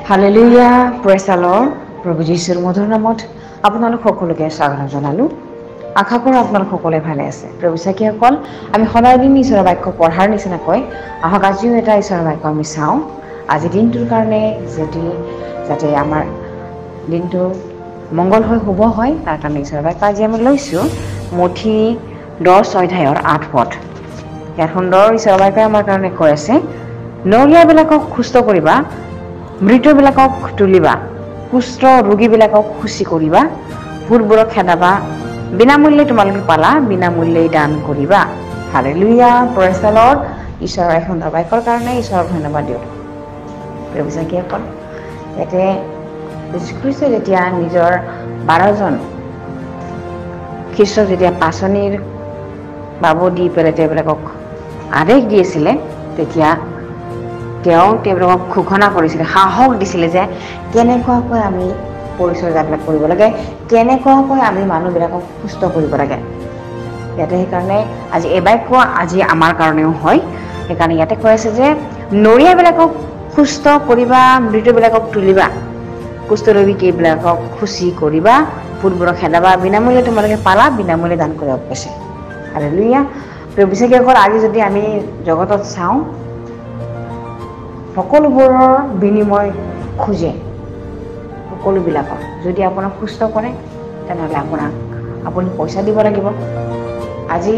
Hallelujah, praise the lord. প্ৰভু যীশুৰ মধুৰ নামত আপোনালোক সকলোকে স্বাগতম জনালোঁ। আশা কৰোঁ আপোনালোক সকলোৱে ভালে আছে। প্ৰভু চাকিসকল, আমি সদায় দিন ঈশ্বৰৰ বাক্য পঢ়াৰ নিচিনাকৈ আহক আজিও এটা ঈশ্বৰৰ বাক্য আমি চাওঁ। আজি দিনটোৰ কাৰণে যাতে আমাৰ দিনটো মংগল হৈ শুভ হয়, তাৰ কাৰণে ঈশ্বৰৰ বাক্য আজি আমি লৈছোঁ মঠি 10 অধ্যায়ৰ 8 পদ। ইয়াত সুন্দৰ ঈশ্বৰৰ বাক্যই আমাৰ কাৰণে কৈ আছে, নৰীয়াবিলাকক সুস্থ কৰিবা, মৃতবিলাকক তুলিবা, কুষ্ঠ ৰোগীবিলাকক শুচি কৰিবা, ভূতবোৰক খেদাবা, বিনামূল্যে তোমালোকে পালা, বিনামূল্যে দান কৰিবা। Hallelujah, praise the lord. ঈশ্বৰৰ এই সুন্দৰ বাক্যৰ কাৰণে ঈশ্বৰক ধন্যবাদ দিওঁ। প্ৰভু চাকিসকল, ইয়াতে যীশুখ্ৰীষ্টই যেতিয়া নিজৰ 12জন খ্ৰীষ্টক যেতিয়া পাচনিৰ বাবু দি পেলাই তেওঁবিলাকক আদেশ দিছিলে, তেতিয়া তেওঁবিলাকক ঘোষণা কৰিছিলে, সাহস দিছিলে যে কেনেকুৱাকৈ আমি পৰিচৰ্যাবিলাক কৰিব লাগে, কেনেকুৱাকৈ আমি মানুহবিলাকক সুস্থ কৰিব লাগে। ইয়াতে সেইকাৰণে আজি এই বাক্য আজি আমাৰ কাৰণেও হয়। সেইকাৰণে ইয়াতে কৈ আছে যে নৰীয়াবিলাকক সুস্থ কৰিবা, মৃতবিলাকক তুলিবা, কুষ্ঠৰোগীবিলাকক শুচি কৰিবা, ভূতবোৰক খেদাবা, বিনামূল্যে তোমালোকে পালা, বিনামূল্যে দান কৰিব কৈছে। হালেলুয়া। প্ৰভু চাকিসকল, আজি যদি আমি জগতত চাওঁ, সকলোবোৰৰ বিনিময় খোজে। সকলোবিলাকৰ যদি আপোনাক সুস্থ কৰে, তেনেহ'লে আপুনি পইচা দিব লাগিব। আজি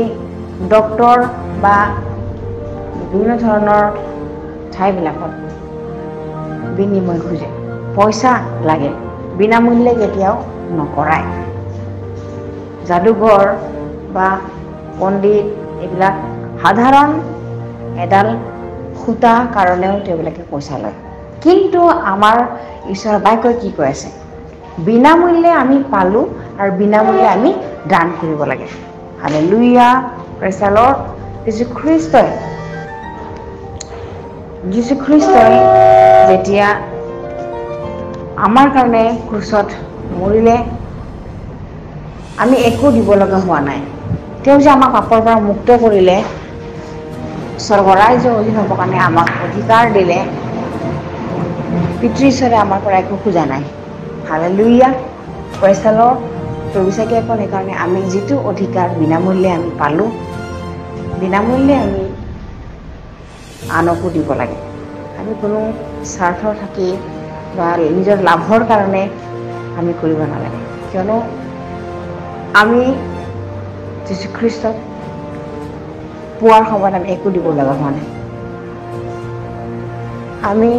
ডক্তৰ বা বিভিন্ন ধৰণৰ ঠাইবিলাকত বিনিময় খোজে, পইচা লাগে, বিনামূল্যে কেতিয়াও নকৰায়। যাদুঘৰ বা পণ্ডিত এইবিলাক সাধাৰণ এডাল সূতা কাৰণেও তেওঁবিলাকে পইচা লয়। কিন্তু আমাৰ ঈশ্বৰৰ বাক্যই কি কৈ আছে, বিনামূল্যে আমি পালোঁ আৰু বিনামূল্যে আমি দান কৰিব লাগে। Hallelujah, praise the Lord. যীশুখ্ৰীষ্টই যেতিয়া আমাৰ কাৰণে ক্ৰুচত মৰিলে, আমি একো দিব লগা হোৱা নাই। তেওঁ যে আমাক পাপৰ পৰা মুক্ত কৰিলে, স্বৰ্গৰ ৰাজ্যৰ অধীন হ'বৰ কাৰণে আমাক অধিকাৰ দিলে, পিতৃ ঈশ্বৰে আমাৰ পৰা একো খোজা নাই। Hallelujah, praise the lord. প্ৰভু চাকিসকল, সেইকাৰণে আমি যিটো অধিকাৰ বিনামূল্যে আমি পালোঁ, বিনামূল্যে আমি আনকো দিব লাগে। আমি কোনো স্বাৰ্থ থাকি বা নিজৰ লাভৰ কাৰণে আমি কৰিব নালাগে। কিয়নো আমি যীশুখ্ৰীষ্টক পোৱাৰ সময়ত আমি একো দিব লগা হোৱা নাই। আমি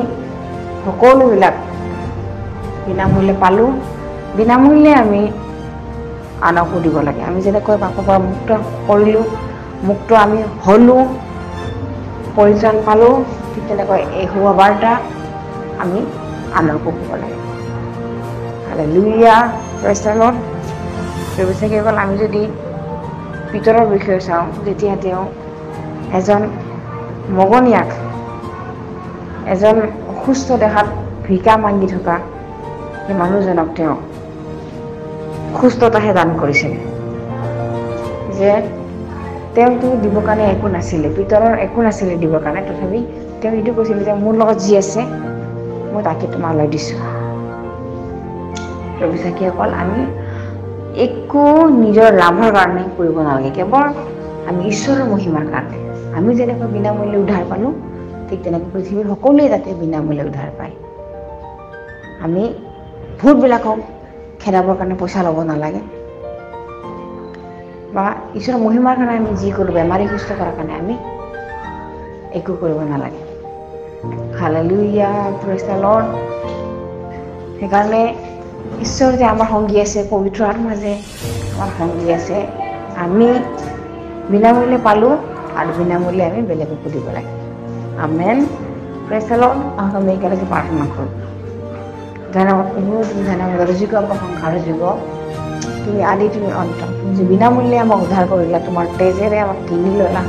সকলোবিলাক বিনামূল্যে পালোঁ, বিনামূল্যে আমি আনকো দিব লাগে। আমি যেনেকৈ পাপৰ পৰা মুক্ত কৰিলোঁ, মুক্ত আমি হ'লোঁ, পৰিত্ৰাণ পালোঁ, ঠিক তেনেকৈ এই শুভ বাৰ্তা আমি আনকো ক'ব লাগে। Hallelujah, praise the lord. প্ৰভু চাকিসকল, আমি যদি পিতৰৰ বিষয়ে চাওঁ, যেতিয়া তেওঁ এজন মগনীয়াক, এজন অসুস্থ দেহাত ভিকা মাগি থকা সেই মানুহজনক তেওঁ সুস্থতাহে দান কৰিছিল। যে তেওঁতো দিবৰ কাৰণে একো নাছিলে, পিতৰৰ একো নাছিলে দিবৰ কাৰণে, তথাপি তেওঁ এইটো কৈছিলে যে মোৰ লগত যি আছে মই তাকে তোমালৈ দিছোঁ। প্ৰভু চাকিসকল, আমি একো নিজৰ লাভৰ কাৰণে কৰিব নালাগে, কেৱল আমি ঈশ্বৰৰ মহিমাৰ কাৰণে। আমি যেনেকৈ বিনামূল্যে উদ্ধাৰ পালোঁ, ঠিক তেনেকৈ পৃথিৱীৰ সকলোৱে যাতে বিনামূল্যে উদ্ধাৰ পায়। আমি ভূতবিলাকক খেদাবৰ কাৰণে পইচা ল'ব নালাগে, বা ঈশ্বৰৰ মহিমাৰ কাৰণে আমি যি কৰোঁ, বেমাৰী সুস্থ কৰাৰ কাৰণে আমি একো কৰিব নালাগে। Hallelujah, praise the lord. সেইকাৰণে ঈশ্বৰ যে আমাৰ সংগী আছে, পবিত্ৰ আত্মা যে আমাৰ সংগী আছে, আমি বিনামূল্যে পালোঁ আৰু বিনামূল্যে আমি বেলেগকো দিব লাগে। আমেন, প্ৰেজ দ্য লৰ্ড। আমি একেলগে প্ৰাৰ্থনা কৰোঁ। ধন্যবাদ প্ৰভু, তুমি ধন্যবাদৰ যোগ্য, আমাৰ সংসাৰৰ যোগ্য, তুমি আদি, তুমি অন্ত। তুমি যে বিনামূল্যে আমাক উদ্ধাৰ কৰিলা, তোমাৰ তেজেৰে আমাক কিনি ল'লা,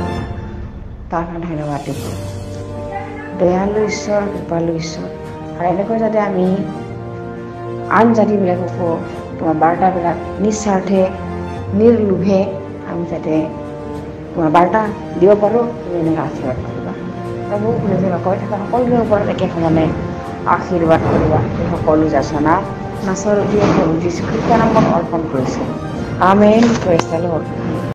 তাৰ কাৰণে ধন্যবাদ দিব। দয়ালু ঈশ্বৰ, কৃপালু ঈশ্বৰ, আৰু এনেকৈ যাতে আমি আন জাতিবিলাককো তোমাৰ বাৰ্তাবিলাক নিস্বাৰ্থে, নিৰ্লোভে আমি যাতে তোমাৰ বাৰ্তা দিব পাৰোঁ, তুমি এনেকৈ আশীৰ্বাদ কৰিবা। প্ৰভু, কৈ থকা সকলোৰে ওপৰত একে সমানে আশীৰ্বাদ কৰিবা। এই সকলো যাচনা নাচৰ দিয়ে প্ৰভু যীশুখ্ৰীষ্টৰ নামত অৰ্পণ কৰিছোঁ। আমেন। Praise the lord.